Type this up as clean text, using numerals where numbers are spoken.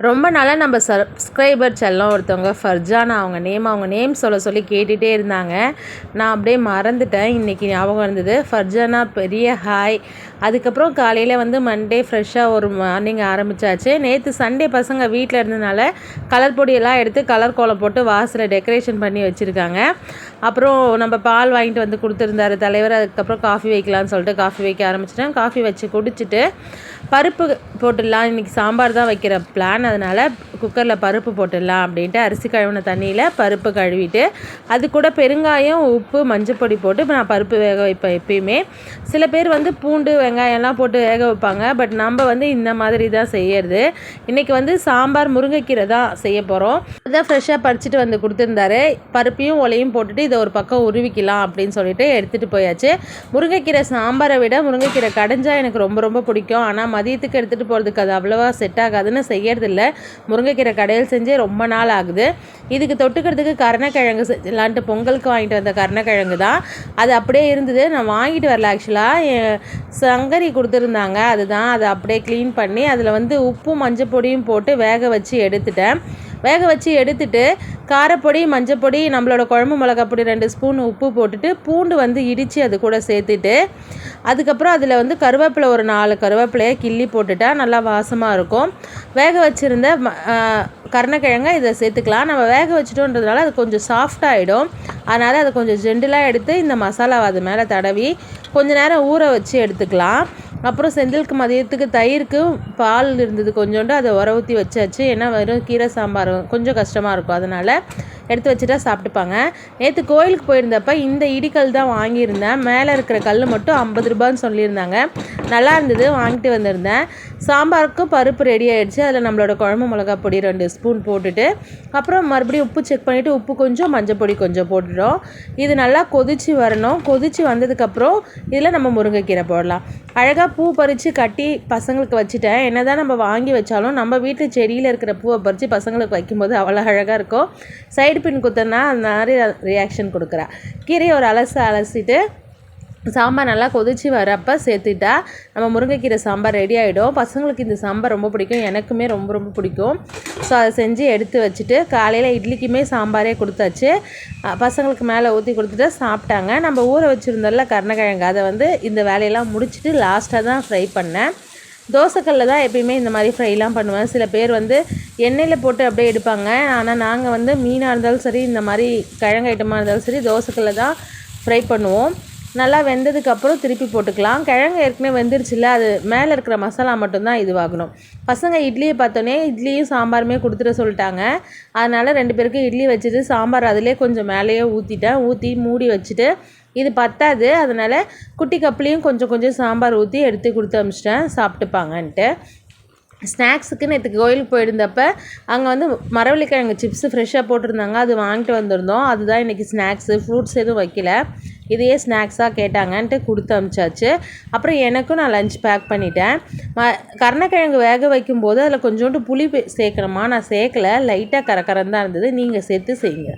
ரொம்ப நாளாக நம்ம சப்ஸ்கிரைபர் செல்லம் ஒருத்தவங்க ஃபர்ஜானா அவங்க நேம் சொல்ல சொல்லி கேட்டுகிட்டே இருந்தாங்க. நான் அப்படியே மறந்துட்டேன். இன்றைக்கி ஞாபகம் இருந்தது. ஃபர்ஜானா பெரிய ஹாய். அதுக்கப்புறம் காலையில் வந்து மண்டே ஃப்ரெஷ்ஷாக ஒரு மார்னிங் ஆரம்பித்தாச்சு. நேற்று சண்டே பசங்க வீட்டில் இருந்ததுனால கலர் பொடியெல்லாம் எடுத்து கலர் கோலம் போட்டு வாசலை டெக்கரேஷன் பண்ணி வச்சுருக்காங்க. அப்புறம் நம்ம பால் வாங்கிட்டு வந்து கொடுத்துருந்தாரு தலைவர். அதுக்கப்புறம் காஃபி வைக்கலான்னு சொல்லிட்டு காஃபி வைக்க ஆரம்பிச்சிட்டேன். காஃபி வச்சு குடிச்சிட்டு பருப்பு போட்டுடலாம். இன்றைக்கி சாம்பார் தான் வைக்கிற பிளான். அதனால் குக்கரில் பருப்பு போட்டுடலாம் அப்படின்ட்டு அரிசி கழுவின தண்ணியில் பருப்பு கழுவிட்டு அது கூட பெருங்காயம், உப்பு, மஞ்சப்பொடி போட்டு நான் பருப்பு வேக வைப்பேன். எப்பயுமே சில பேர் வந்து பூண்டு, வெங்காயம்லாம் போட்டு வேக வைப்பாங்க. பட் நம்ம வந்து இந்த மாதிரி தான் செய்யறது. இன்றைக்கி வந்து சாம்பார் முருங்கைக்கீரை தான் செய்ய போகிறோம். அதான் ஃப்ரெஷ்ஷாக பறிச்சுட்டு வந்து கொடுத்துருந்தாரு. பருப்பையும் ஒலையும் போட்டுட்டு இதை ஒரு பக்கம் உருவிக்கலாம் அப்படின்னு சொல்லிட்டு எடுத்துகிட்டு போயாச்சு. முருங்கைக்கீரை சாம்பாரை விட முருங்கைக்கீரை கடைஞ்சா எனக்கு ரொம்ப ரொம்ப பிடிக்கும். ஆனால் மதியத்துக்கு எடுத்துகிட்டு போகிறதுக்கு அது அவ்வளோவா செட் ஆகாதுன்னு செய்யறதில்ல. முருங்கைக்கீரை கடையில் செஞ்சு ரொம்ப நாள் ஆகுது. இதுக்கு தொட்டுக்கிறதுக்கு கருணக்கிழங்கு செஞ்சலான்ட்டு பொங்கலுக்கு வாங்கிட்டு வந்த கருணக்கிழங்கு தான். அது அப்படியே இருந்தது. நான் வாங்கிட்டு வரல. ஆக்சுவலாக சங்கரி கொடுத்துருந்தாங்க. அதுதான் அதை அப்படியே க்ளீன் பண்ணி அதில் வந்து உப்பும் மஞ்சள் பொடியும் போட்டு வேக வச்சு எடுத்துட்டேன். வேக வச்சு எடுத்துட்டு காரப்பொடி, மஞ்சப்பொடி, நம்மளோட குழம்பு மிளகாப்பொடி 2 ஸ்பூன் உப்பு போட்டுட்டு பூண்டு வந்து இடித்து அது கூட சேர்த்துட்டு அதுக்கப்புறம் அதில் வந்து கருவேப்பிலை ஒரு 4 கருவேப்பிலையை கிள்ளி போட்டுட்டா நல்லா வாசமாக இருக்கும். வேக வச்சுருந்த கருணக்கிழங்கை இதை சேர்த்துக்கலாம். நம்ம வேக வச்சுட்டோன்றதுனால அது கொஞ்சம் சாஃப்டாகிடும். அதனால் அதை கொஞ்சம் ஜெண்டிலாக எடுத்து இந்த மசாலாவை அது மேலே தடவி கொஞ்சம் நேரம் ஊற வச்சு எடுத்துக்கலாம். அப்புறம் செந்திலுக்கு மதியத்துக்கு தயிருக்கு பால் இருந்தது கொஞ்சோண்டு, அதை உர ஊற்றி வச்சாச்சு. ஏன்னா வெறும் கீரை சாம்பார் கொஞ்சம் கஷ்டமாக இருக்கும். அதனால் எடுத்து வச்சுட்டா சாப்பிட்டுப்பாங்க. நேற்று கோயிலுக்கு போயிருந்தப்ப இந்த இடிக்கல் தான் வாங்கியிருந்தேன். மேலே இருக்கிற கல் மட்டும் 50 ரூபான்னு சொல்லியிருந்தாங்க. நல்லா இருந்தது, வாங்கிட்டு வந்திருந்தேன். சாம்பாருக்கு பருப்பு ரெடி ஆகிடுச்சு. அதில் நம்மளோட குழம்பு மிளகா பொடி 2 ஸ்பூன் போட்டுட்டு அப்புறம் மறுபடியும் உப்பு செக் பண்ணிவிட்டு உப்பு கொஞ்சம், மஞ்சள் பொடி கொஞ்சம் போட்டுட்டோம். இது நல்லா கொதித்து வரணும். கொதித்து வந்ததுக்கப்புறம் இதில் நம்ம முருங்கைக்கீரை போடலாம். அழகாக பூ பறித்து கட்டி பசங்களுக்கு வச்சுட்டேன். என்ன தான் நம்ம வாங்கி வச்சாலும் நம்ம வீட்டு செடியில் இருக்கிற பூவை பறித்து பசங்களுக்கு வைக்கும்போது அவ்வளோ அழகாக இருக்கும். சைடு பின் குத்தனா அந்த மாதிரி ரியாக்ஷன் கொடுக்குறா. கீரையை ஒரு அலசிட்டு சாம்பார் நல்லா கொதித்து வரப்போ சேர்த்துட்டா நம்ம முருங்கைக்கீரை சாம்பார் ரெடி ஆகிடும். பசங்களுக்கு இந்த சாம்பார் ரொம்ப பிடிக்கும். எனக்குமே ரொம்ப ரொம்ப பிடிக்கும். ஸோ அதை செஞ்சு எடுத்து வச்சுட்டு காலையில் இட்லிக்குமே சாம்பாரே கொடுத்தாச்சு. பசங்களுக்கு மேலே ஊற்றி கொடுத்துட்டு சாப்பிட்டாங்க. நம்ம ஊற வச்சுருந்தோம்ல கருணக்கிழங்கு, அதை வந்து இந்த வேலையெல்லாம் முடிச்சுட்டு லாஸ்ட்டாக தான் ஃப்ரை பண்ணேன். தோசைக்கல்லில் தான் எப்பயுமே இந்த மாதிரி ஃப்ரைலாம் பண்ணுவேன். சில பேர் வந்து எண்ணெயில் போட்டு அப்படியே எடுப்பாங்க. ஆனால் நாங்கள் வந்து மீனாக இருந்தாலும் சரி, இந்த மாதிரி கிழங்கு ஐட்டமாக இருந்தாலும் சரி, தோசைக்கல்லில் தான் ஃப்ரை பண்ணுவோம். நல்லா வெந்ததுக்கப்புறம் திருப்பி போட்டுக்கலாம். கிழங்கு ஏற்கனவே வெந்துருச்சுல, அது மேலே இருக்கிற மசாலா மட்டும்தான் இதுவாகணும். பசங்க இட்லியை பார்த்தோன்னே இட்லியும் சாம்பாருமே கொடுத்துட சொல்லிட்டாங்க. அதனால் 2 பேருக்கு இட்லி வச்சுட்டு சாம்பார் அதிலே கொஞ்சம் மேலேயே ஊற்றி மூடி வச்சுட்டு இது பத்தாது, அதனால் குட்டி கப்புலேயும் கொஞ்சம் கொஞ்சம் சாம்பார் ஊற்றி எடுத்து கொடுத்து அனுப்பிச்சிட்டேன் சாப்பிட்டுப்பாங்கன்ட்டு. ஸ்நாக்ஸுக்கு நேற்று கோயிலுக்கு போயிருந்தப்ப அங்கே வந்து மரவள்ளிக்கிழங்கு சிப்ஸு ஃப்ரெஷ்ஷாக போட்டிருந்தாங்க. அது வாங்கிட்டு வந்திருந்தோம். அதுதான் இன்றைக்கி ஸ்நாக்ஸு. ஃப்ரூட்ஸ் எதுவும் வைக்கல. இதையே ஸ்நாக்ஸாக கேட்டாங்கன்ட்டு கொடுத்து அனுப்பிச்சாச்சு. அப்புறம் எனக்கும் நான் லஞ்ச் பேக் பண்ணிட்டேன். கருணக்கிழங்கு வேக வைக்கும்போது அதில் கொஞ்சோண்டு புளி சேர்க்கணுமா, நான் சேர்க்கலை. லைட்டாக கரகரன்னு தான் இருந்தது. நீங்கள் சேர்த்து செய்யுங்க.